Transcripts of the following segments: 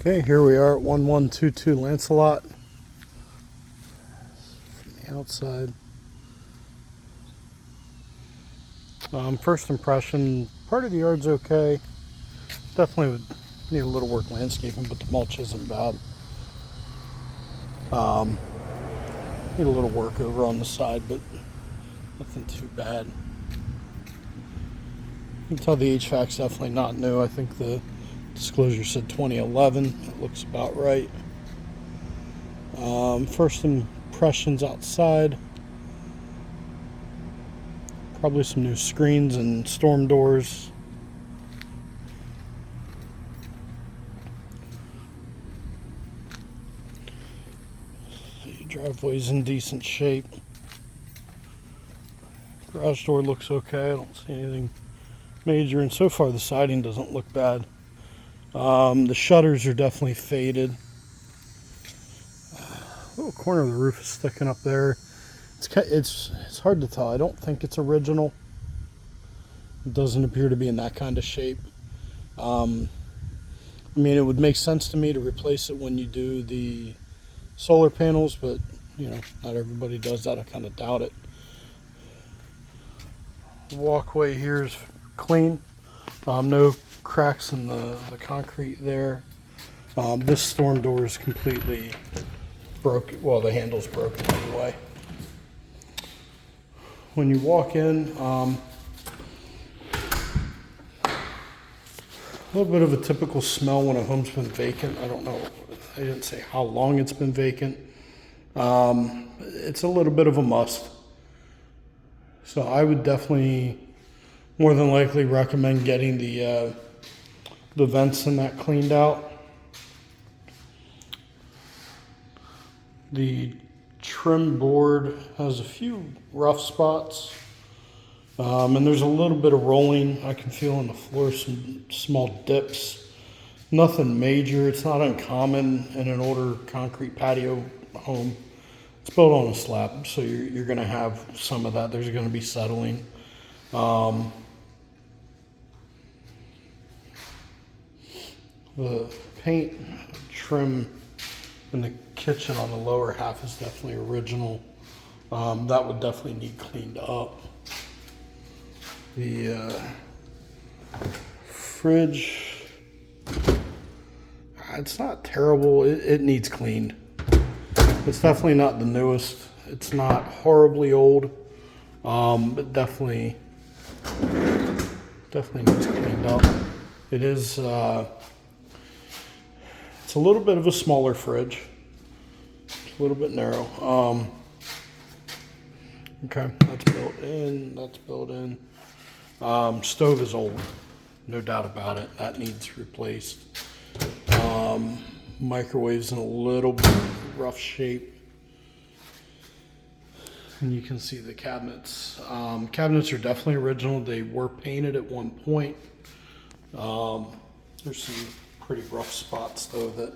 Okay, here we are at 1122 Lancelot. From the outside. First impression, part of the yard's okay. Definitely would need a little work landscaping, but the mulch isn't bad. Need a little work over on the side, but nothing too bad. You can tell the HVAC's definitely not new. I think the disclosure said 2011. It looks about right. First impressions outside. Probably some new screens and storm doors. The driveway's in decent shape. Garage door looks okay. I don't see anything major, and so far the siding doesn't look bad. The shutters are definitely faded. A little corner of the roof is sticking up there. It's hard to tell. I don't think it's original. It doesn't appear to be in that kind of shape. I mean, it would make sense to me to replace it when you do the solar panels, but you know, not everybody does that. I kind of doubt it. The walkway here is clean. No cracks in the concrete there. This storm door is completely broken. Well, the handle's broken anyway. When you walk in, a little bit of a typical smell when a home's been vacant. I don't know. I didn't say how long it's been vacant. It's a little bit of a must. So I would definitely, more than likely, recommend getting the vents and that cleaned out. The trim board has a few rough spots, and there's a little bit of rolling I can feel on the floor, some small dips. Nothing major. It's not uncommon in an older concrete patio home. It's built on a slab, so you're going to have some of that. There's going to be settling. The paint trim in the kitchen on the lower half is definitely original. That would definitely need cleaned up. The fridge, it's not terrible. It needs cleaned. It's definitely not the newest. It's not horribly old, but definitely needs cleaned up. It is. It's a little bit of a smaller fridge. It's a little bit narrow. Okay, that's built in. That's built in. Stove is old, no doubt about it. That needs replaced. Microwave's in a little bit rough shape. And you can see the cabinets. Cabinets are definitely original. They were painted at one point. There's some pretty rough spots though that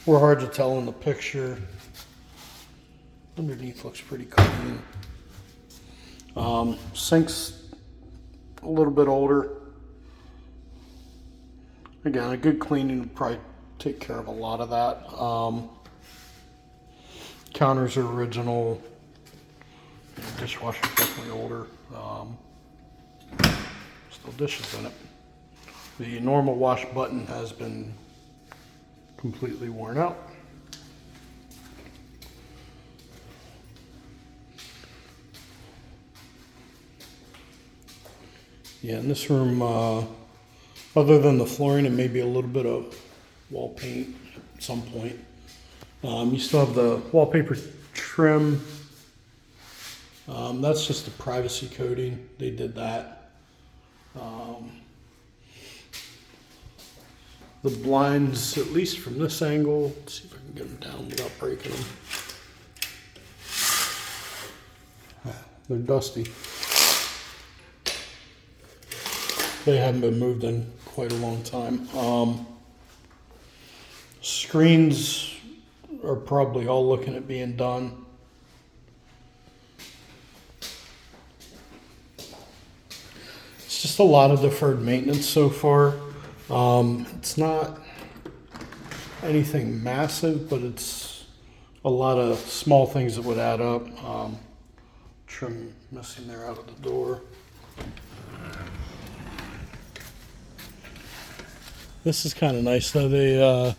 were hard to tell in the picture. Underneath looks pretty clean. Sink's a little bit older. Again, a good cleaning would probably take care of a lot of that. Counters are original. Dishwasher's definitely older. Still dishes in it. The normal wash button has been completely worn out. Yeah, in this room, other than the flooring, it may be a little bit of wall paint at some point. You still have the wallpaper trim. That's just a privacy coating. They did that. The blinds, at least from this angle, let's see if I can get them down without breaking them. They're dusty. They haven't been moved in quite a long time. Screens are probably all looking at being done. It's just a lot of deferred maintenance so far. It's not anything massive, but it's a lot of small things that would add up. Trim missing there out of the door. This is kind of nice though. They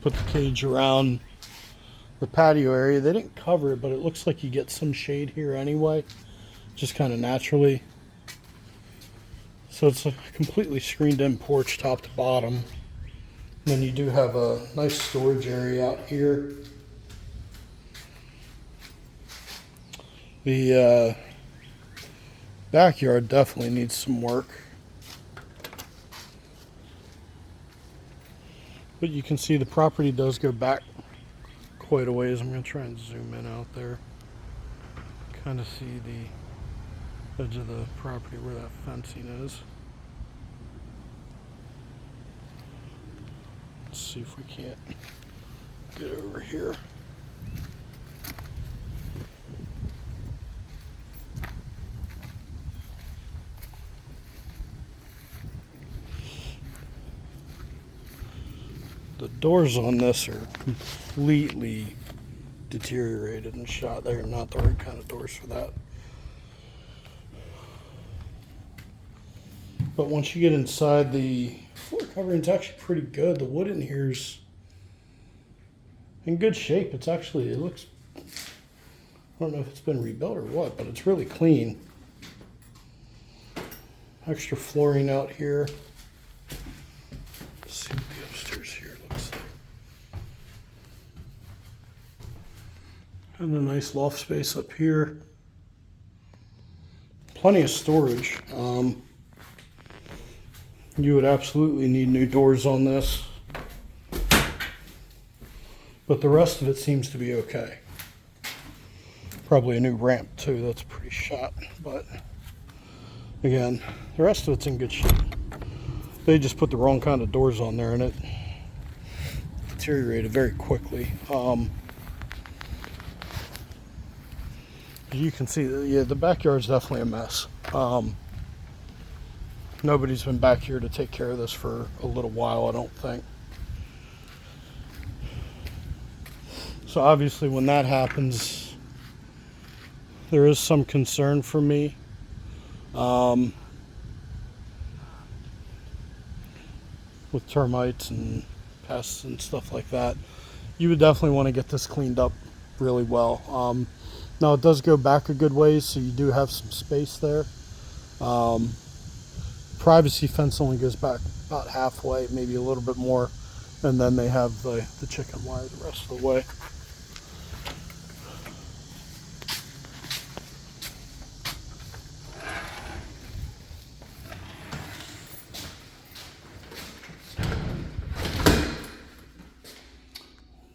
put the cage around the patio area. They didn't cover it, but it looks like you get some shade here anyway, just kind of naturally. So it's a completely screened in porch top to bottom. And then you do have a nice storage area out here. The backyard definitely needs some work. But you can see the property does go back quite a ways. I'm going to try and zoom in out there. Kind of see the edge of the property where that fencing is. Let's see if we can't get over here. The doors on this are completely deteriorated and shot. They are not the right kind of doors for that. But once you get inside, the floor covering is actually pretty good. The wood in here's in good shape. It looks, I don't know if it's been rebuilt or what, but it's really clean. Extra flooring out here. Let's see what the upstairs here looks like. And a nice loft space up here. Plenty of storage. You would absolutely need new doors on this. But the rest of it seems to be okay. Probably a new ramp too, that's pretty shot. But again, the rest of it's in good shape. They just put the wrong kind of doors on there and it deteriorated very quickly. You can see, yeah, the backyard's definitely a mess. Nobody's been back here to take care of this for a little while, I don't think. So obviously when that happens, there is some concern for me. With termites and pests and stuff like that. You would definitely want to get this cleaned up really well. Now it does go back a good ways, so you do have some space there. Privacy fence only goes back about halfway, maybe a little bit more, and then they have the chicken wire the rest of the way.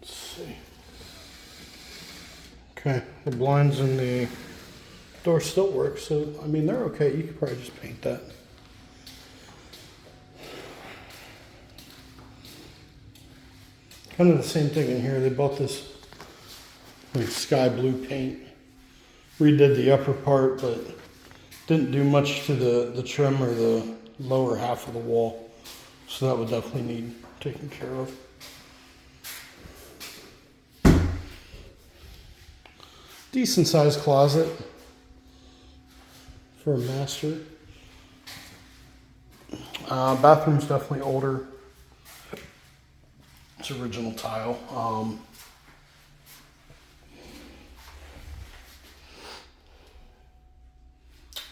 Let's see. Okay, the blinds and the door still work, so I mean they're okay. You could probably just paint that. Kind of the same thing in here. They bought this like sky blue paint. Redid the upper part, but didn't do much to the trim or the lower half of the wall. So that would definitely need taken care of. Decent sized closet for a master. Bathroom's definitely older. It's original tile.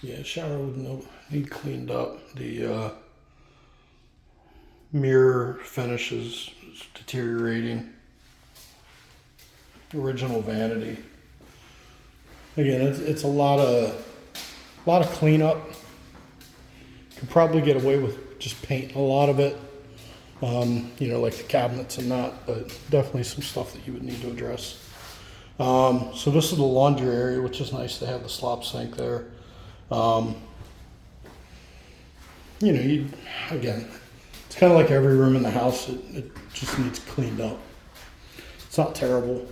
Yeah, shower would need cleaned up. The mirror finish is deteriorating. Original vanity. Again, it's a lot of cleanup. Could probably get away with just painting a lot of it. You know, like the cabinets and that, but definitely some stuff that you would need to address. So this is the laundry area, which is nice to have the slop sink there. You know, again, it's kind of like every room in the house. It just needs cleaned up. It's not terrible.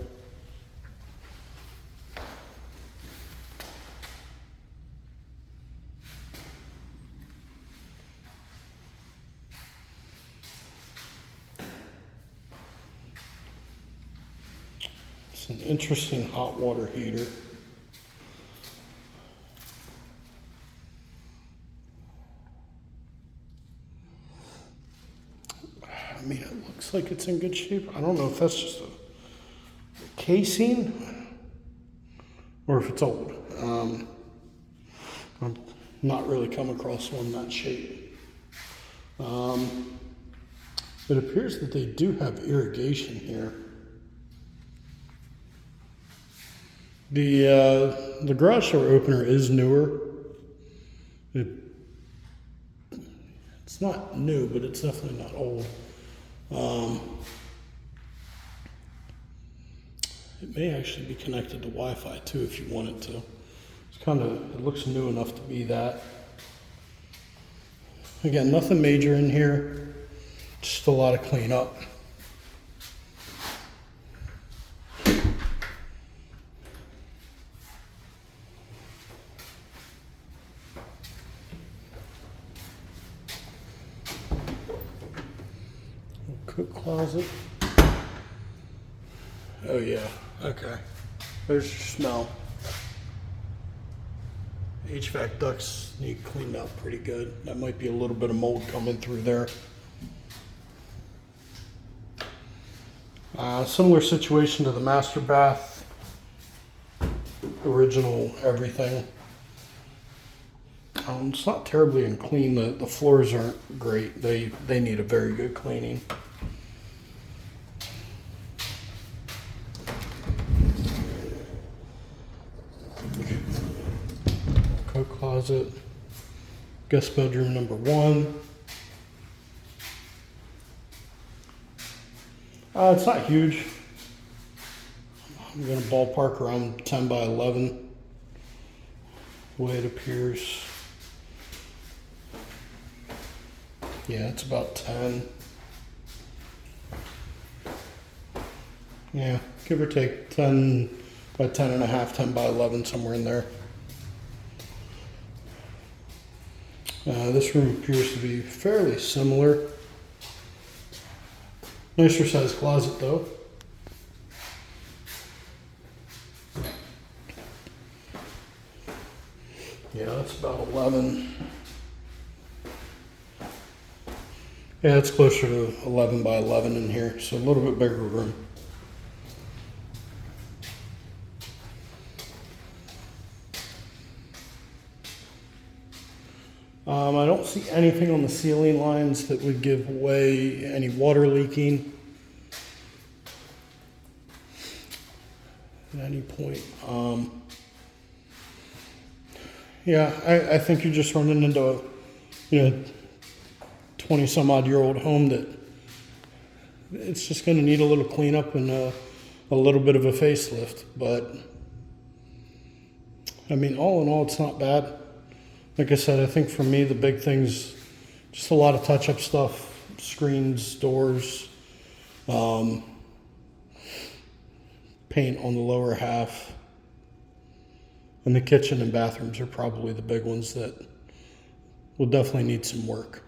It's an interesting hot water heater. I mean, it looks like it's in good shape. I don't know if that's just a casing or if it's old. I've not really come across one that shape. It appears that they do have irrigation here. The garage door opener is newer. It's not new, but it's definitely not old. It may actually be connected to Wi-Fi too if you want it to. It looks new enough to be that. Again, nothing major in here, just a lot of cleanup. Cook closet. Oh yeah, okay. There's your smell. HVAC ducts need cleaned out pretty good. That might be a little bit of mold coming through there. Similar situation to the master bath. Original everything. It's not terribly unclean. The floors aren't great. They need a very good cleaning. Coat closet. Guest bedroom number 1. It's not huge. I'm going to ballpark around 10 by 11. The way it appears. Yeah, it's about 10. Yeah, give or take 10 by 10 and a half, 10 by 11, somewhere in there. This room appears to be fairly similar. Nicer sized closet though. Yeah, that's about 11. Yeah, it's closer to 11 by 11 in here, so a little bit bigger room. I don't see anything on the ceiling lines that would give away any water leaking at any point. Yeah, I think you're just running into a 20 some odd year old home that it's just going to need a little cleanup and a little bit of a facelift. But I mean, all in all, it's not bad. Like I said, I think for me, the big thing's just a lot of touch-up stuff, screens, doors, paint on the lower half. And the kitchen and bathrooms are probably the big ones that will definitely need some work.